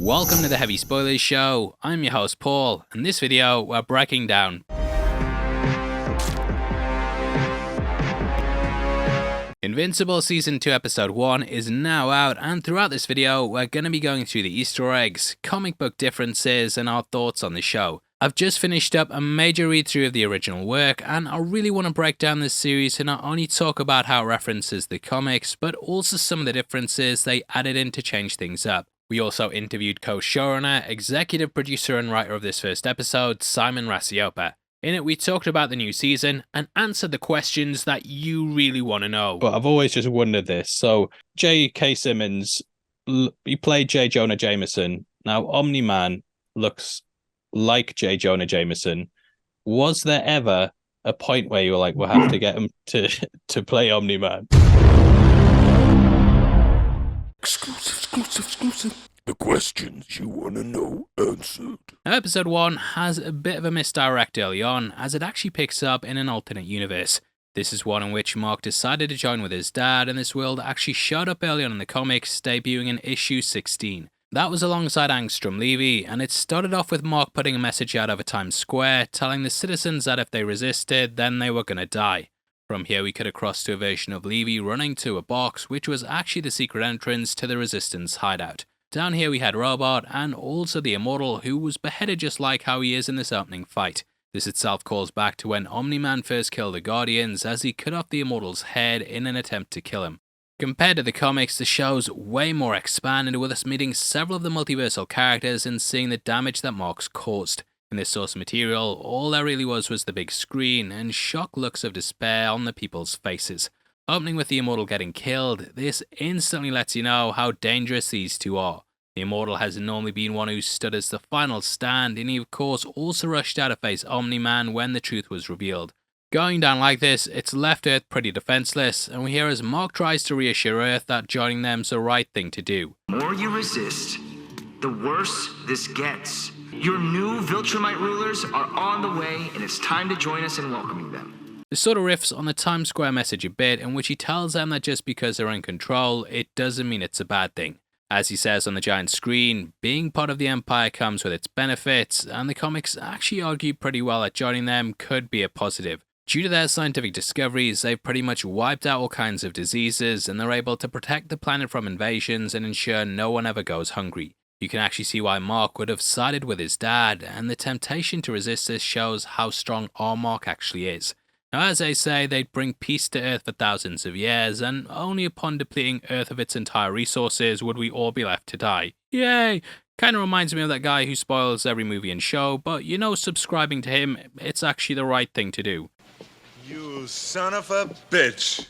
Welcome to the Heavy Spoilers Show. I'm your host Paul, and in this video we're breaking down Invincible Season 2 Episode 1 is now out, and throughout this video we're going to be going through the Easter eggs, comic book differences, and our thoughts on the show. I've just finished up a major read through of the original work, and I really want to break down this series to not only talk about how it references the comics, but also some of the differences they added in to change things up. We also interviewed co-showrunner, executive producer and writer of this first episode, Simon Racioppa. In it, we talked about the new season and answered the questions that you really want to know. But I've always just wondered this. So, J.K. Simmons, he played J. Jonah Jameson. Now, Omni-Man looks like J. Jonah Jameson. Was there ever a point where you were like, we'll have to get him to play Omni-Man? Exclusive. The questions you want to know answered. Now, episode 1 has a bit of a misdirect early on, as it actually picks up in an alternate universe. This is one in which Mark decided to join with his dad, and this world actually showed up early on in the comics, debuting in issue 16. That was alongside Angstrom Levy, and it started off with Mark putting a message out over Times Square, telling the citizens that if they resisted, then they were gonna die. From here we cut across to a version of Levy running to a box, which was actually the secret entrance to the Resistance hideout. Down here we had Robot, and also the Immortal, who was beheaded just like how he is in this opening fight. This itself calls back to when Omni-Man first killed the Guardians, as he cut off the Immortal's head in an attempt to kill him. Compared to the comics, the show's way more expanded, with us meeting several of the multiversal characters and seeing the damage that Mark's caused. In this source material, all there really was the big screen and shocked looks of despair on the people's faces. Opening with the Immortal getting killed, this instantly lets you know how dangerous these two are. The Immortal has normally been one who stood as the final stand, and he of course also rushed out to face Omni-Man when the truth was revealed. Going down like this, it's left Earth pretty defenseless, and we hear as Mark tries to reassure Earth that joining them's the right thing to do. The more you resist, the worse this gets. Your new Viltrumite rulers are on the way, and it's time to join us in welcoming them. This sort of riffs on the Times Square message a bit, in which he tells them that just because they're in control, it doesn't mean it's a bad thing. As he says on the giant screen, being part of the Empire comes with its benefits, and the comics actually argue pretty well that joining them could be a positive. Due to their scientific discoveries, they've pretty much wiped out all kinds of diseases, and they're able to protect the planet from invasions and ensure no one ever goes hungry. You can actually see why Mark would have sided with his dad, and the temptation to resist this shows how strong our Mark actually is. Now, as they say, they'd bring peace to Earth for thousands of years, and only upon depleting Earth of its entire resources would we all be left to die. Yay! Kinda reminds me of that guy who spoils every movie and show, but you know, subscribing to him, it's actually the right thing to do. You son of a bitch.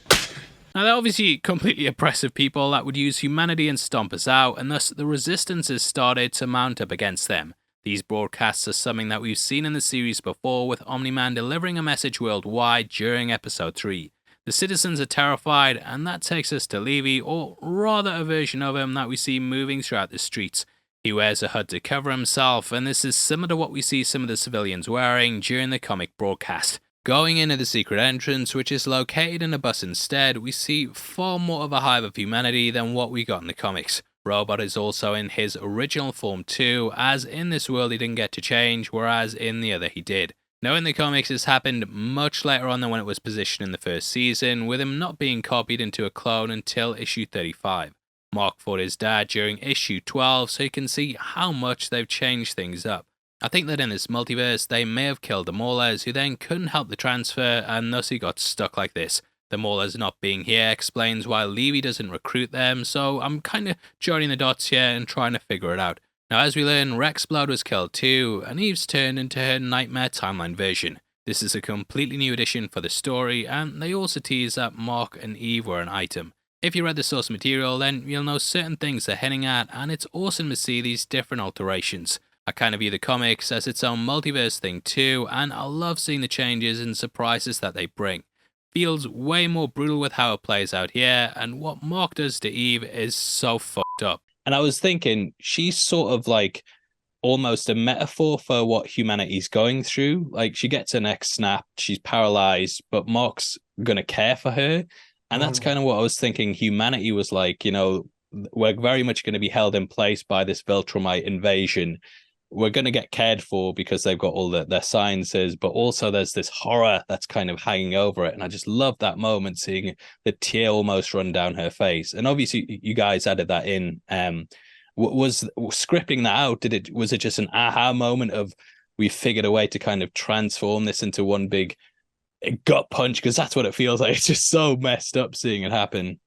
Now, they're obviously completely oppressive people that would use humanity and stomp us out, and thus the resistance has started to mount up against them. These broadcasts are something that we've seen in the series before, with Omni-Man delivering a message worldwide during episode 3. The citizens are terrified, and that takes us to Levy, or rather a version of him that we see moving throughout the streets. He wears a hood to cover himself, and this is similar to what we see some of the civilians wearing during the comic broadcast. Going into the secret entrance, which is located in a bus instead, we see far more of a hive of humanity than what we got in the comics. Robot is also in his original form too, as in this world he didn't get to change, whereas in the other he did. Now in the comics this happened much later on than when it was positioned in the first season, with him not being copied into a clone until issue 35. Mark fought his dad during issue 12, so you can see how much they've changed things up. I think that in this multiverse, they may have killed the Maulers, who then couldn't help the transfer, and thus he got stuck like this. The Maulers not being here explains why Levy doesn't recruit them, so I'm kinda joining the dots here and trying to figure it out. Now as we learn, Rexplode was killed too, and Eve's turned into her Nightmare Timeline version. This is a completely new addition for the story, and they also tease that Mark and Eve were an item. If you read the source material, then you'll know certain things they're hinting at, and it's awesome to see these different alterations. I kind of view the comics as its own multiverse thing too, and I love seeing the changes and surprises that they bring. Feels way more brutal with how it plays out here, and what Mark does to Eve is so fucked up. And I was thinking, she's sort of like almost a metaphor for what humanity's going through. Like, she gets her neck snapped, she's paralyzed, but Mark's gonna care for her. And that's kind of what I was thinking humanity was like, you know, we're very much going to be held in place by this Viltrumite invasion. We're going to get cared for because they've got all their sciences, but also there's this horror that's kind of hanging over it. And I just love that moment, seeing the tear almost run down her face. And obviously you guys added that in. Was scripting that out, was it just an aha moment of, we figured a way to kind of transform this into one big gut punch? Because that's what it feels like. It's just so messed up seeing it happen.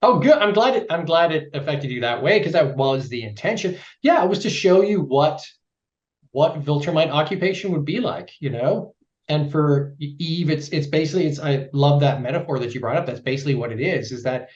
Oh, good. I'm glad it affected you that way, because that was the intention. Yeah, it was to show you what Viltrumite occupation would be like, And for Eve, it's basically, I love that metaphor that you brought up. That's basically what it is that,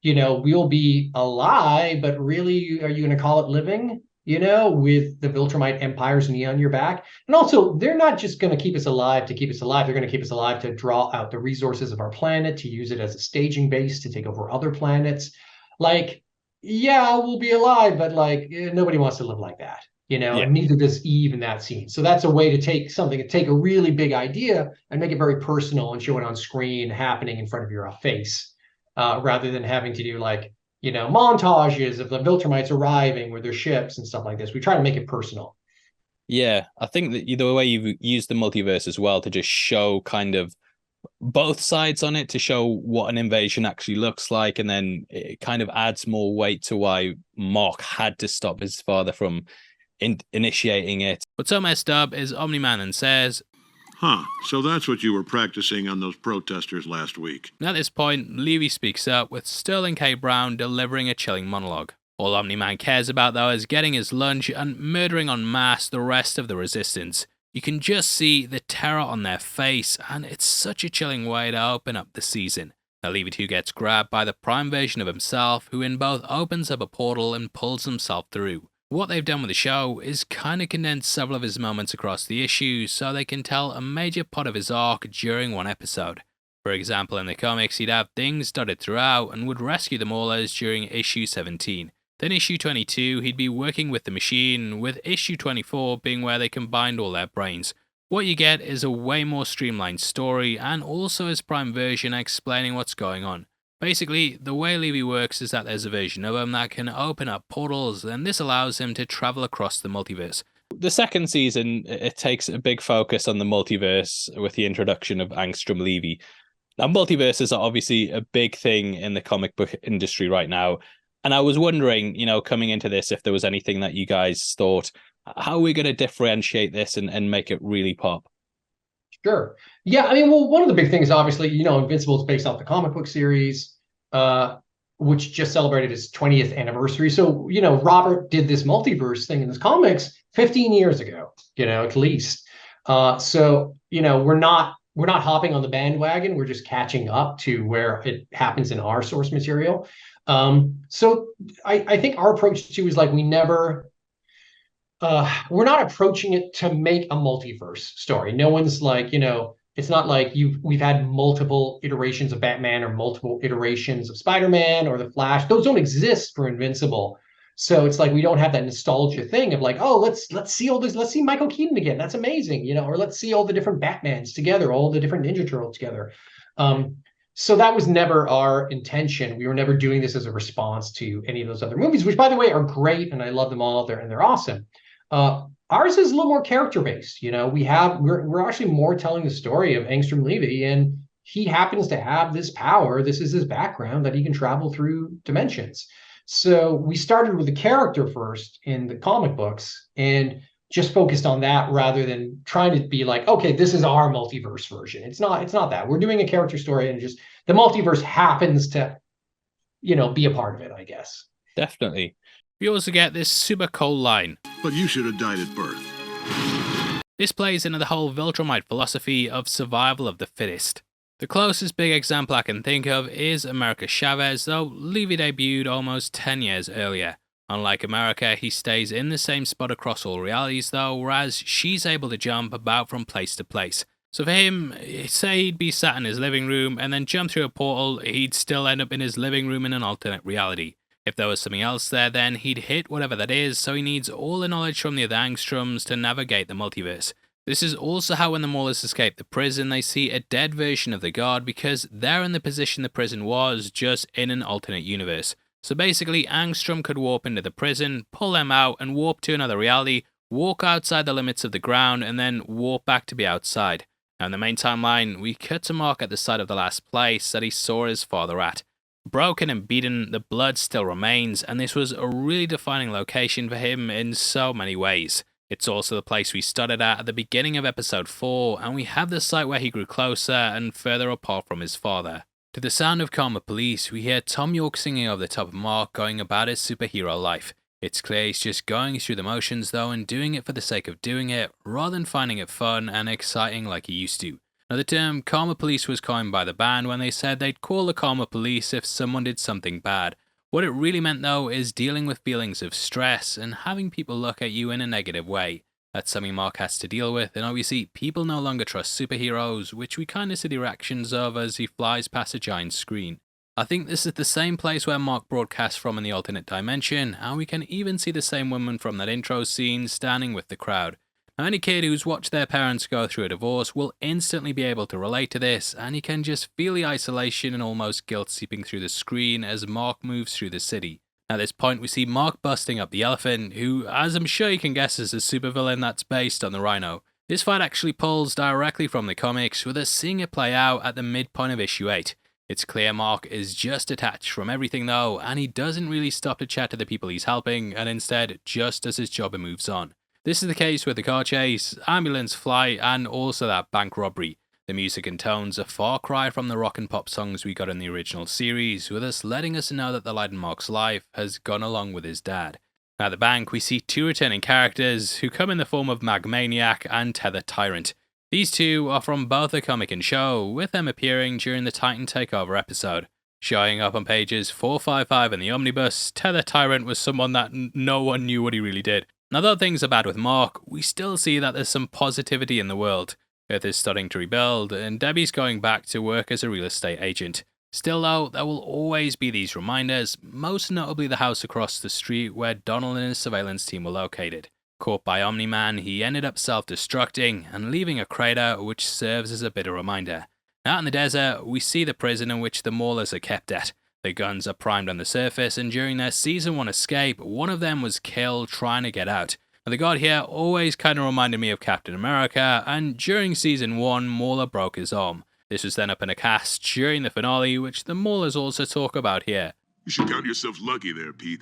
we'll be alive, but really, are you going to call it living? With the Viltrumite empire's knee on your back. And also, they're not just going to keep us alive to keep us alive. They're going to keep us alive to draw out the resources of our planet, to use it as a staging base to take over other planets. Like, yeah, we'll be alive, but nobody wants to live like that, and neither does Eve in that scene. So that's a way to take a really big idea and make it very personal and show it on screen happening in front of your face, rather than having to do montages of the Viltrumites arriving with their ships and stuff like this. We try to make it personal. Yeah, I think that the way you've used the multiverse as well to just show kind of both sides on it, to show what an invasion actually looks like, and then it kind of adds more weight to why Mock had to stop his father from initiating it. What's so messed up is Omni-Man and says, so that's what you were practicing on those protesters last week. And at this point, Levy speaks up, with Sterling K. Brown delivering a chilling monologue. All Omni-Man cares about, though, is getting his lunch and murdering en masse the rest of the Resistance. You can just see the terror on their face, and it's such a chilling way to open up the season. Now Levy 2 gets grabbed by the Prime version of himself, who in both opens up a portal and pulls himself through. What they've done with the show is kind of condense several of his moments across the issues so they can tell a major part of his arc during one episode. For example, in the comics, he'd have things dotted throughout and would rescue the Maulers during issue 17. Then issue 22, he'd be working with the Machine, with issue 24 being where they combined all their brains. What you get is a way more streamlined story, and also his Prime version explaining what's going on. Basically, the way Levy works is that there's a version of him that can open up portals, and this allows him to travel across the multiverse. The second season, it takes a big focus on the multiverse with the introduction of Angstrom Levy. Now, multiverses are obviously a big thing in the comic book industry right now, and I was wondering, coming into this, if there was anything that you guys thought, how are we going to differentiate this and make it really pop? Sure. Yeah, I mean, well, one of the big things, obviously, Invincible is based off the comic book series, which just celebrated its 20th anniversary. So, Robert did this multiverse thing in his comics 15 years ago, at least. So, we're not hopping on the bandwagon. We're just catching up to where it happens in our source material. So I think our approach too is we're not approaching it to make a multiverse story. No one's it's not like we've had multiple iterations of Batman or multiple iterations of Spider-Man or the Flash. Those don't exist for Invincible. So it's we don't have that nostalgia thing of let's see all this, let's see Michael Keaton again. That's amazing, or let's see all the different Batmans together, all the different Ninja Turtles together. So that was never our intention. We were never doing this as a response to any of those other movies, which, by the way, are great, and I love them all. They're awesome. Ours is a little more character-based. We're actually more telling the story of Angstrom Levy, and he happens to have this power. This is his background, that he can travel through dimensions. So we started with the character first in the comic books and just focused on that rather than trying to be okay, this is our multiverse version. It's not that. We're doing a character story, and just the multiverse happens to, be a part of it, I guess. Definitely. We also get this super cool line. But you should have died at birth. This plays into the whole Viltrumite philosophy of survival of the fittest. The closest big example I can think of is America Chavez, though Levy debuted almost 10 years earlier. Unlike America, he stays in the same spot across all realities though, whereas she's able to jump about from place to place. So for him, say he'd be sat in his living room and then jump through a portal, he'd still end up in his living room in an alternate reality. If there was something else there, then he'd hit whatever that is, so he needs all the knowledge from the other Angstroms to navigate the multiverse. This is also how when the Maulers escape the prison, they see a dead version of the guard because they're in the position the prison was, just in an alternate universe. So basically, Angstrom could warp into the prison, pull them out, and warp to another reality, walk outside the limits of the ground, and then warp back to be outside. Now in the main timeline, we cut to Mark at the site of the last place that he saw his father at. Broken and beaten, the blood still remains, and this was a really defining location for him in so many ways. It's also the place we started at the beginning of episode 4, and we have the site where he grew closer and further apart from his father. To the sound of Karma Police, we hear Tom York singing over the top of Mark going about his superhero life. It's clear he's just going through the motions though and doing it for the sake of doing it, rather than finding it fun and exciting like he used to. Now the term Karma Police was coined by the band when they said they'd call the Karma Police if someone did something bad. What it really meant though is dealing with feelings of stress and having people look at you in a negative way. That's something Mark has to deal with, and obviously people no longer trust superheroes, which we kind of see the reactions of as he flies past a giant screen. I think this is the same place where Mark broadcasts from in the alternate dimension, and we can even see the same woman from that intro scene standing with the crowd. Now any kid who's watched their parents go through a divorce will instantly be able to relate to this, and you can just feel the isolation and almost guilt seeping through the screen as Mark moves through the city. At this point we see Mark busting up the elephant, who, as I'm sure you can guess, is a supervillain that's based on the Rhino. This fight actually pulls directly from the comics, with us seeing it play out at the midpoint of issue 8. It's clear Mark is just detached from everything though, and he doesn't really stop to chat to the people he's helping, and instead just does his job and moves on. This is the case with the car chase, ambulance flight, and also that bank robbery. The music and tones are far cry from the rock and pop songs we got in the original series, with us letting us know that the light in Mark's life has gone along with his dad. At the bank, we see two returning characters who come in the form of Magmaniac and Tether Tyrant. These two are from both the comic and show, with them appearing during the Titan Takeover episode. Showing up on pages 455 in the Omnibus, Tether Tyrant was someone that no one knew what he really did. Now though things are bad with Mark, we still see that there's some positivity in the world. Earth is starting to rebuild, and Debbie's going back to work as a real estate agent. Still though, there will always be these reminders, most notably the house across the street where Donald and his surveillance team were located. Caught by Omni-Man, he ended up self-destructing and leaving a crater which serves as a bitter reminder. Out in the desert, we see the prison in which the Maulers are kept at. Their guns are primed on the surface, and during their Season 1 escape, one of them was killed trying to get out. Now, the god here always kind of reminded me of Captain America, and during Season 1, Mauler broke his arm. This was then up in a cast during the finale, which the Maulers also talk about here. You should count yourself lucky there, Pete.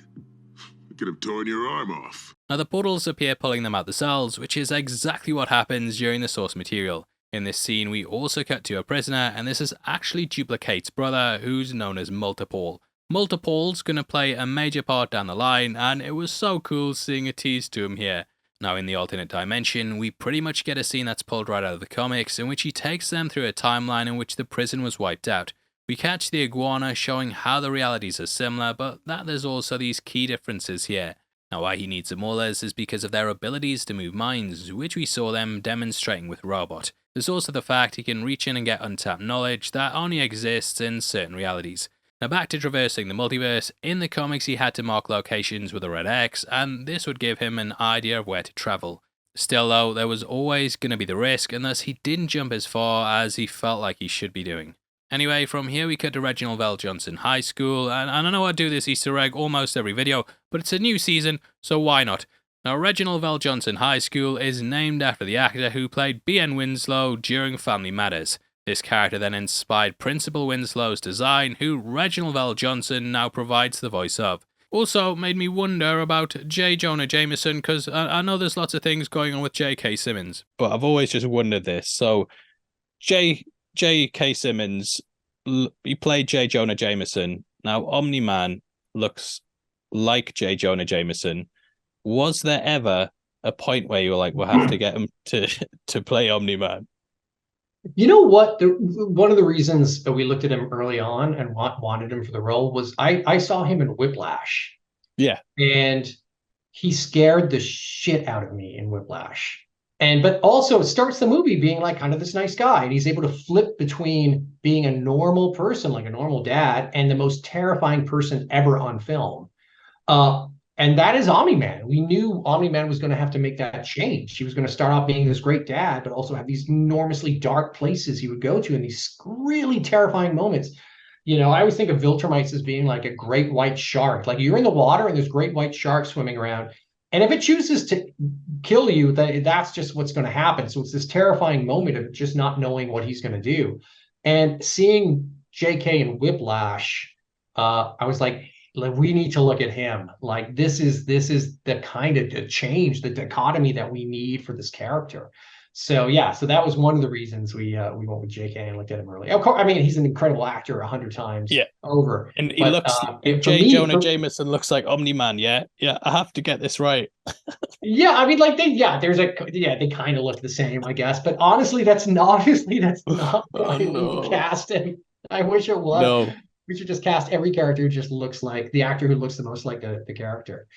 You could have torn your arm off. Now the portals appear pulling them out the cells, which is exactly what happens during the source material. In this scene, we also cut to a prisoner, and this is actually Duplicate's brother, who's known as Multiple. Multiple's gonna play a major part down the line, and it was so cool seeing a tease to him here. Now in the alternate dimension, we pretty much get a scene that's pulled right out of the comics, in which he takes them through a timeline in which the prison was wiped out. We catch the iguana showing how the realities are similar, but that there's also these key differences here. Now why he needs the Maulers is because of their abilities to move minds, which we saw them demonstrating with Robot. There's also the fact he can reach in and get untapped knowledge that only exists in certain realities. Now back to traversing the multiverse, in the comics he had to mark locations with a red X, and this would give him an idea of where to travel. Still though, there was always going to be the risk, and thus he didn't jump as far as he felt like he should be doing. Anyway, from here we cut to Reginald VelJohnson High School, and I know I do this Easter egg almost every video, but it's a new season, so why not? Now Reginald VelJohnson High School is named after the actor who played B.N. Winslow during Family Matters. This character then inspired Principal Winslow's design, who Reginald VelJohnson now provides the voice of. Also made me wonder about J. Jonah Jameson, because I know there's lots of things going on with J.K. Simmons. But I've always just wondered this. So J.K. Simmons, he played J. Jonah Jameson. Now Omni-Man looks like J. Jonah Jameson. Was there ever a point where you were like, we'll have to get him to play Omni-Man? You know what? One of the reasons that we looked at him early on and wanted him for the role was I saw him in Whiplash. Yeah. And he scared the shit out of me in Whiplash. But also it starts the movie being like kind of this nice guy, and he's able to flip between being a normal person, like a normal dad, and the most terrifying person ever on film. And that is Omni-Man. We knew Omni-Man was going to have to make that change. He was going to start off being this great dad, but also have these enormously dark places he would go to and these really terrifying moments. You know, I always think of Viltrumites as being like a great white shark. Like you're in the water and there's great white sharks swimming around. And if it chooses to kill you, that's just what's going to happen. So it's this terrifying moment of just not knowing what he's going to do. And seeing JK and Whiplash, I was like, we need to look at him. Like this is the kind of the change, the dichotomy that we need for this character. So yeah, so that was one of the reasons we went with JK and looked at him early. Of course, I mean he's an incredible actor 100 times over. And he but, looks, for J. me, Jonah Jameson looks like Omni-Man, yeah? Yeah, I have to get this right. Yeah, I mean, like they kind of look the same, I guess. But honestly, that's not why we cast him. I wish it was. No. We should just cast every character who just looks like the actor who looks the most like the character.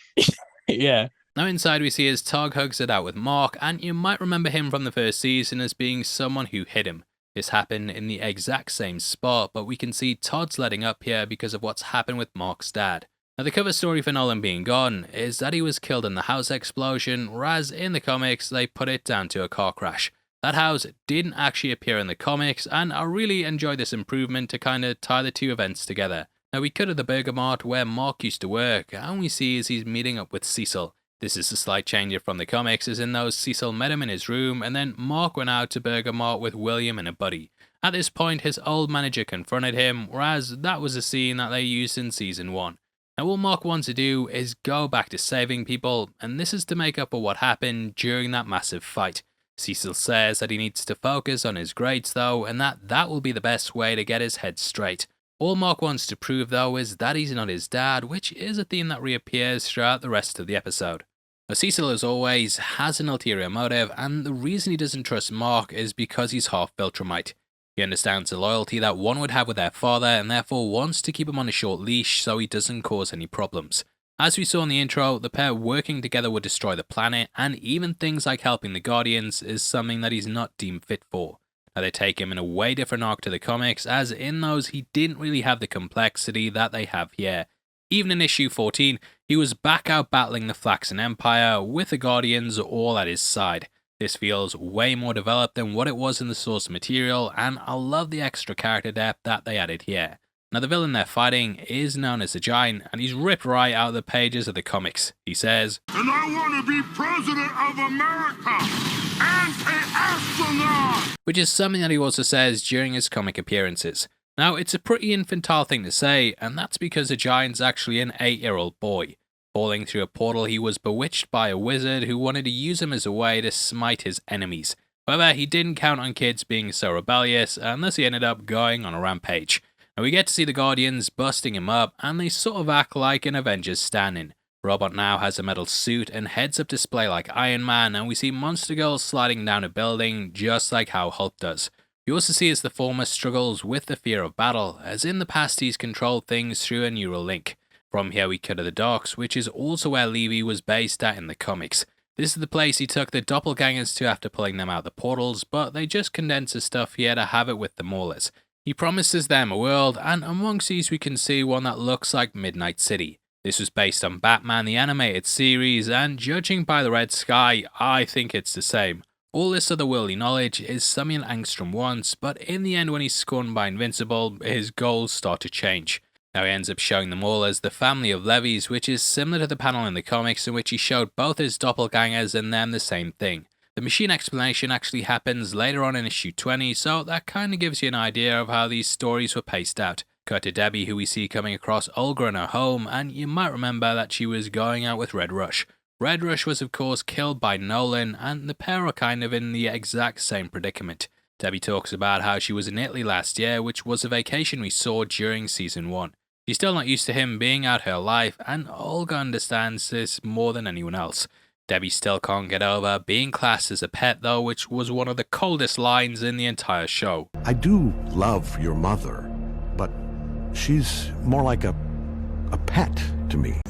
Yeah. Now inside we see as Tog hugs it out with Mark, and you might remember him from the first season as being someone who hit him. This happened in the exact same spot, but we can see Todd's letting up here because of what's happened with Mark's dad. Now the cover story for Nolan being gone is that he was killed in the house explosion, whereas in the comics they put it down to a car crash. That house didn't actually appear in the comics, and I really enjoyed this improvement to kind of tie the two events together. Now we cut to the Burger Mart where Mark used to work, and we see as he's meeting up with Cecil. This is a slight change from the comics, as in those Cecil met him in his room, and then Mark went out to Burger Mart with William and a buddy. At this point, his old manager confronted him, whereas that was a scene that they used in Season 1. Now all Mark wants to do is go back to saving people, and this is to make up for what happened during that massive fight. Cecil says that he needs to focus on his grades though, and that will be the best way to get his head straight. All Mark wants to prove though is that he's not his dad, which is a theme that reappears throughout the rest of the episode. Now, Cecil, as always, has an ulterior motive, and the reason he doesn't trust Mark is because he's half Viltrumite. He understands the loyalty that one would have with their father, and therefore wants to keep him on a short leash so he doesn't cause any problems. As we saw in the intro, the pair working together would destroy the planet, and even things like helping the Guardians is something that he's not deemed fit for. Now they take him in a way different arc to the comics, as in those he didn't really have the complexity that they have here. Even in issue 14, he was back out battling the Flaxen Empire with the Guardians all at his side. This feels way more developed than what it was in the source material, and I love the extra character depth that they added here. Now the villain they're fighting is known as the Giant, and he's ripped right out of the pages of the comics. He says, "And I want to be president of America and an astronaut!" which is something that he also says during his comic appearances. Now, it's a pretty infantile thing to say, and that's because the Giant's actually an 8-year-old boy. Falling through a portal, he was bewitched by a wizard who wanted to use him as a way to smite his enemies. However, he didn't count on kids being so rebellious, and thus he ended up going on a rampage. Now, we get to see the Guardians busting him up, and they sort of act like an Avengers stand-in. Robot now has a metal suit and heads up display like Iron Man, and we see Monster Girl sliding down a building just like how Hulk does. We also see as the former struggles with the fear of battle, as in the past he's controlled things through a neural link. From here we cut to the docks, which is also where Levy was based at in the comics. This is the place he took the doppelgangers to after pulling them out the portals, but they just condensed the stuff here to have it with the Maulers. He promises them a world, and amongst these we can see one that looks like Midnight City. This was based on Batman the Animated Series, and judging by the red sky, I think it's the same. All this otherworldly knowledge is something Angstrom wants, but in the end when he's scorned by Invincible, his goals start to change. Now he ends up showing them all as the family of Levies, which is similar to the panel in the comics in which he showed both his doppelgangers and them the same thing. The machine explanation actually happens later on in issue 20, so that kind of gives you an idea of how these stories were paced out. Cut to Debbie, who we see coming across Olga in her home, and you might remember that she was going out with Red Rush. Red Rush was of course killed by Nolan, and the pair are kind of in the exact same predicament. Debbie talks about how she was in Italy last year, which was a vacation we saw during season 1. She's still not used to him being out her life, and Olga understands this more than anyone else. Debbie still can't get over being classed as a pet though, which was one of the coldest lines in the entire show. I do love your mother, but she's more like a pet to me.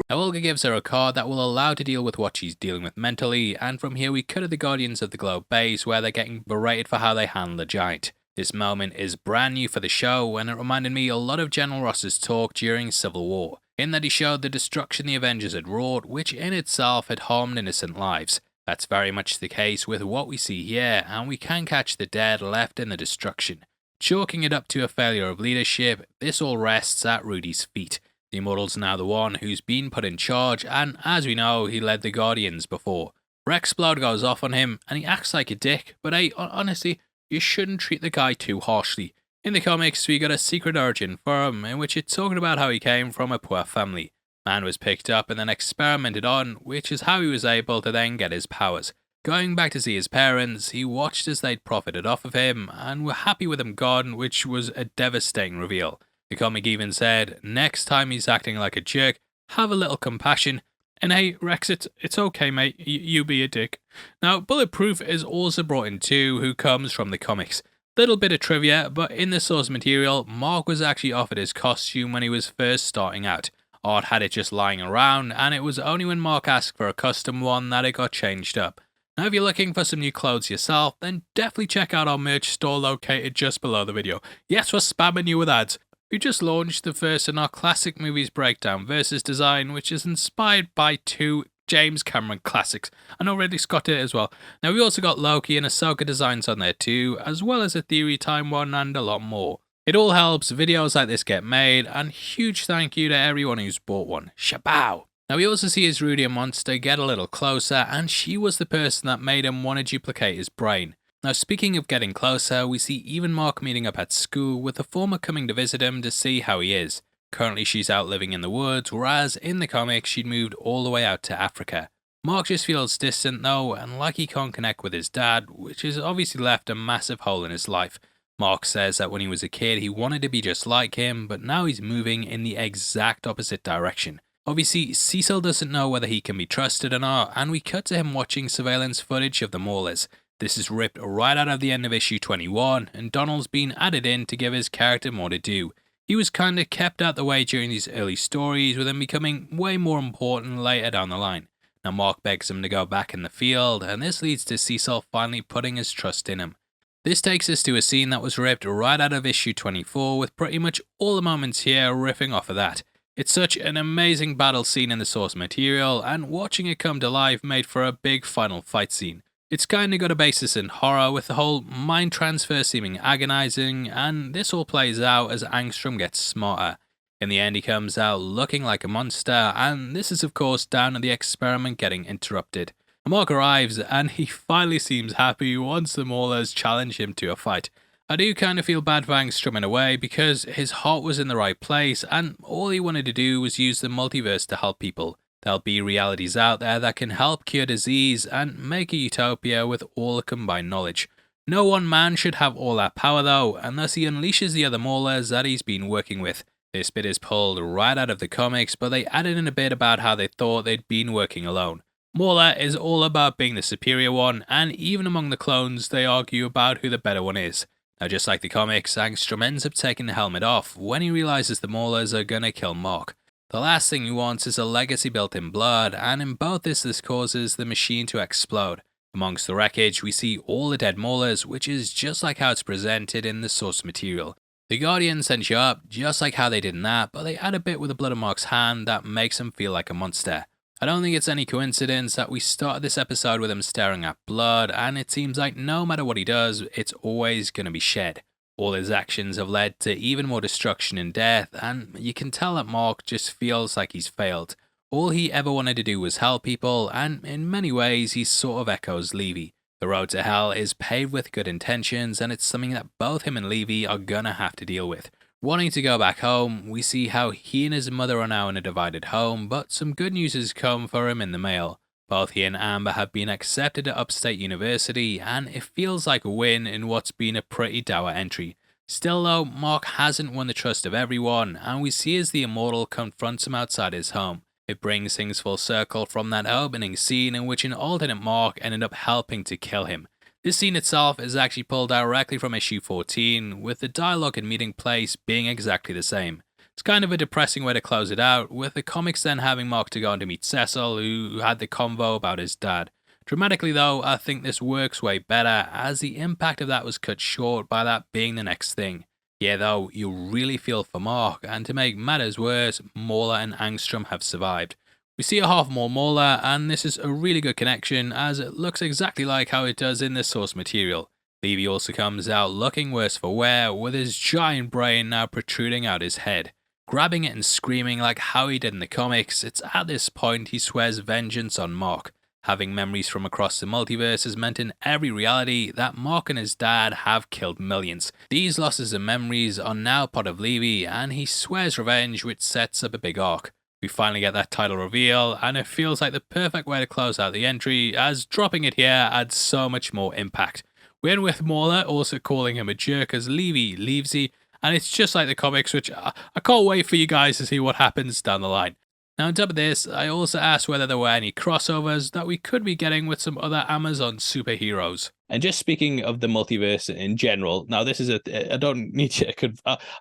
Now Olga gives her a card that will allow her to deal with what she's dealing with mentally, and from here we cut to the Guardians of the Globe base where they're getting berated for how they handle the Giant. This moment is brand new for the show, and it reminded me a lot of General Ross's talk during Civil War, in that he showed the destruction the Avengers had wrought, which in itself had harmed innocent lives. That's very much the case with what we see here, and we can catch the dead left in the destruction. chalking it up to a failure of leadership. This all rests at Rudy's feet. The Immortal's now the one who's been put in charge, and as we know, he led the Guardians before. Rexplode goes off on him, and he acts like a dick, but hey, honestly, you shouldn't treat the guy too harshly. In the comics, we got a secret origin for him, in which it's talking about how he came from a poor family. Man was picked up and then experimented on, which is how he was able to then get his powers. Going back to see his parents, he watched as they'd profited off of him, and were happy with him gone, which was a devastating reveal. The comic even said, next time he's acting like a jerk, have a little compassion. And hey, Rex, it's okay, mate, you be a dick. Now, Bulletproof is also brought in too, who comes from the comics. Little bit of trivia, but in the source material, Mark was actually offered his costume when he was first starting out. Art had it just lying around, and it was only when Mark asked for a custom one that it got changed up. Now, if you're looking for some new clothes yourself, then definitely check out our merch store located just below the video. Yes, we're spamming you with ads. We just launched the first in our classic movies breakdown versus design, which is inspired by 2 James Cameron classics. I know Ridley Scott did it as well. Now, we also got Loki and Ahsoka designs on there too, as well as a Theory Time one and a lot more. It all helps videos like this get made, and huge thank you to everyone who's bought one. Shabow! Now, we also see his Rudy and Monster get a little closer, and she was the person that made him want to duplicate his brain. Now, speaking of getting closer, we see even Mark meeting up at school, with the former coming to visit him to see how he is. Currently, she's out living in the woods, whereas in the comics, she'd moved all the way out to Africa. Mark just feels distant though, and like he can't connect with his dad, which has obviously left a massive hole in his life. Mark says that when he was a kid, he wanted to be just like him, but now he's moving in the exact opposite direction. Obviously, Cecil doesn't know whether he can be trusted or not, and we cut to him watching surveillance footage of the Maulers. This is ripped right out of the end of issue 21, and Donald's been added in to give his character more to do. He was kinda kept out the way during these early stories, with him becoming way more important later down the line. Now Mark begs him to go back in the field, and this leads to Cecil finally putting his trust in him. This takes us to a scene that was ripped right out of issue 24, with pretty much all the moments here riffing off of that. It's such an amazing battle scene in the source material, and watching it come to life made for a big final fight scene. It's kinda got a basis in horror, with the whole mind transfer seeming agonizing, and this all plays out as Angstrom gets smarter. In the end, he comes out looking like a monster, and this is of course down to the experiment getting interrupted. Mark arrives, and he finally seems happy once the Maulers challenge him to a fight. I do kind of feel bad for Angstrom in a way, because his heart was in the right place, and all he wanted to do was use the multiverse to help people. There'll be realities out there that can help cure disease and make a utopia with all the combined knowledge. No one man should have all that power though, unless he unleashes the other Maulers that he's been working with. This bit is pulled right out of the comics, but they added in a bit about how they thought they'd been working alone. Mauler is all about being the superior one, and even among the clones they argue about who the better one is. Now, just like the comics, Angstrom ends up taking the helmet off when he realizes the Maulers are gonna kill Mark. The last thing he wants is a legacy built in blood, and in both this causes the machine to explode. Amongst the wreckage, we see all the dead Maulers, which is just like how it's presented in the source material. The Guardians send you up, just like how they did in that, but they add a bit with the blood of Mark's hand that makes him feel like a monster. I don't think it's any coincidence that we started this episode with him staring at blood, and it seems like no matter what he does, it's always going to be shed. All his actions have led to even more destruction and death, and you can tell that Mark just feels like he's failed. All he ever wanted to do was help people, and in many ways he sort of echoes Levy. The road to hell is paved with good intentions, and it's something that both him and Levy are gonna have to deal with. Wanting to go back home, we see how he and his mother are now in a divided home, but some good news has come for him in the mail. Both he and Amber have been accepted at Upstate University, and it feels like a win in what's been a pretty dour entry. Still though, Mark hasn't won the trust of everyone, and we see as the Immortal confronts him outside his home. It brings things full circle from that opening scene in which an alternate Mark ended up helping to kill him. This scene itself is actually pulled directly from issue 14, with the dialogue and meeting place being exactly the same. It's kind of a depressing way to close it out, with the comics then having Mark to go on to meet Cecil, who had the convo about his dad. Dramatically though, I think this works way better, as the impact of that was cut short by that being the next thing. Yeah though, you really feel for Mark, and to make matters worse, Mauler and Angstrom have survived. We see a half more Mauler, and this is a really good connection, as it looks exactly like how it does in the source material. Levy also comes out looking worse for wear, with his giant brain now protruding out his head. Grabbing it and screaming like how he did in the comics, it's at this point he swears vengeance on Mark. Having memories from across the multiverse has meant in every reality that Mark and his dad have killed millions. These losses and memories are now part of Levy, and he swears revenge, which sets up a big arc. We finally get that title reveal, and it feels like the perfect way to close out the entry, as dropping it here adds so much more impact. We end with Mauler also calling him a jerk as Levy leaves he, and it's just like the comics, which I can't wait for you guys to see what happens down the line. Now on top of this, I also asked whether there were any crossovers that we could be getting with some other Amazon superheroes. And just speaking of the multiverse in general, now this is I don't need you to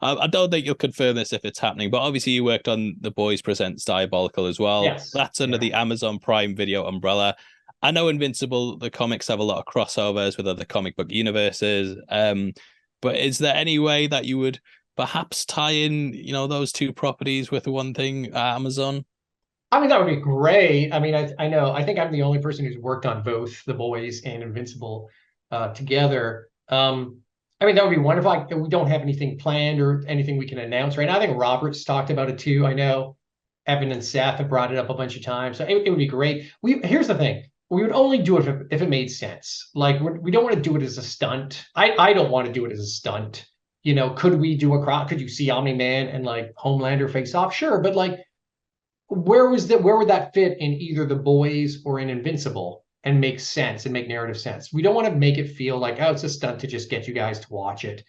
I don't think you'll confirm this if it's happening, but obviously you worked on The Boys Presents Diabolical as well. Yes. That's under the Amazon Prime Video umbrella. I know Invincible, the comics have a lot of crossovers with other comic book universes. But is there any way that you would perhaps tie in, those two properties with one thing at Amazon? I mean, that would be great. I mean, I know, I think I'm the only person who's worked on both The Boys and Invincible together. I mean, that would be wonderful. We don't have anything planned or anything we can announce right now. I think Robert's talked about it too. I know Evan and Seth have brought it up a bunch of times. So it would be great. Here's the thing. We would only do it if it made sense. Like, we don't want to do it as a stunt. I don't want to do it as a stunt. Could we do could you see Omni-Man and like Homelander face off? Sure, but like, where would that fit in either The Boys or in Invincible and make sense and make narrative sense? We don't want to make it feel like, oh, it's a stunt to just get you guys to watch it.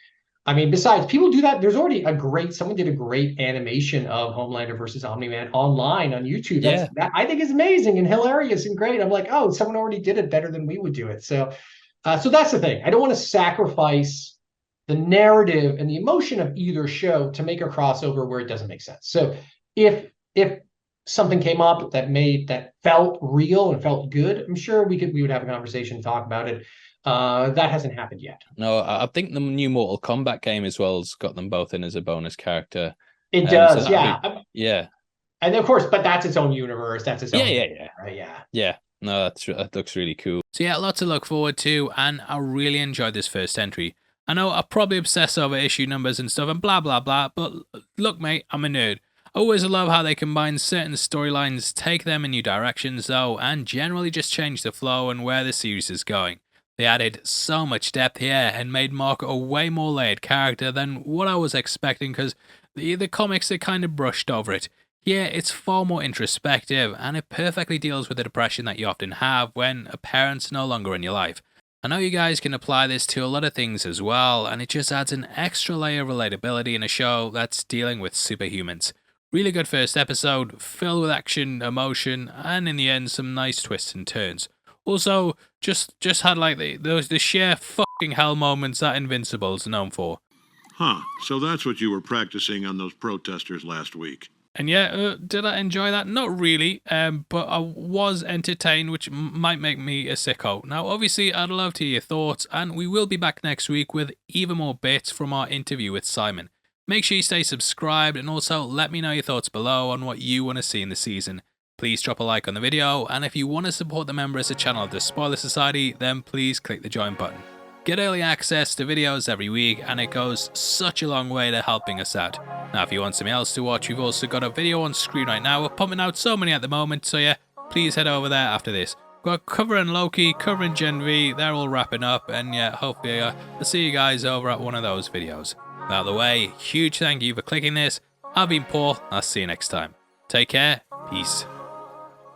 I mean, besides, people do that. There's already someone did a great animation of Homelander versus Omni-Man online on YouTube. That I think is amazing and hilarious and great. I'm like, oh, someone already did it better than we would do it. So that's the thing. I don't want to sacrifice the narrative and the emotion of either show to make a crossover where it doesn't make sense. So if something came up that felt real and felt good, I'm sure we would have a conversation and talk about it. That hasn't happened yet. No, I think the new Mortal Kombat game as well has got them both in as a bonus character. It does, yeah. And of course, but that's its own universe. That's its own. Yeah. No, that looks really cool. So yeah, lots to look forward to, and I really enjoyed this first entry. I know I probably obsess over issue numbers and stuff and blah blah blah, but look, mate, I'm a nerd. I always love how they combine certain storylines, take them in new directions though, and generally just change the flow and where the series is going. They added so much depth here and made Mark a way more layered character than what I was expecting, because the comics, they kind of brushed over it. Here, it's far more introspective, and it perfectly deals with the depression that you often have when a parent's no longer in your life. I know you guys can apply this to a lot of things as well, and it just adds an extra layer of relatability in a show that's dealing with superhumans. Really good first episode, filled with action, emotion, and in the end, some nice twists and turns. Also, just had like the sheer fucking hell moments that Invincible's known for. Huh, so that's what you were practicing on those protesters last week. And yeah, did I enjoy that? Not really, but I was entertained, which might make me a sicko. Now, obviously, I'd love to hear your thoughts, and we will be back next week with even more bits from our interview with Simon. Make sure you stay subscribed, and also let me know your thoughts below on what you want to see in the season. Please drop a like on the video, and if you want to support the members of the channel of the Spoiler Society, then please click the join button. Get early access to videos every week, and it goes such a long way to helping us out. Now, if you want something else to watch, we've also got a video on screen right now. We're pumping out so many at the moment, so yeah, please head over there after this. We've got covering Loki, covering Gen V, they're all wrapping up, and yeah, hopefully I'll see you guys over at one of those videos. Out of the way, huge thank you for clicking this. I've been Paul, I'll see you next time. Take care, peace.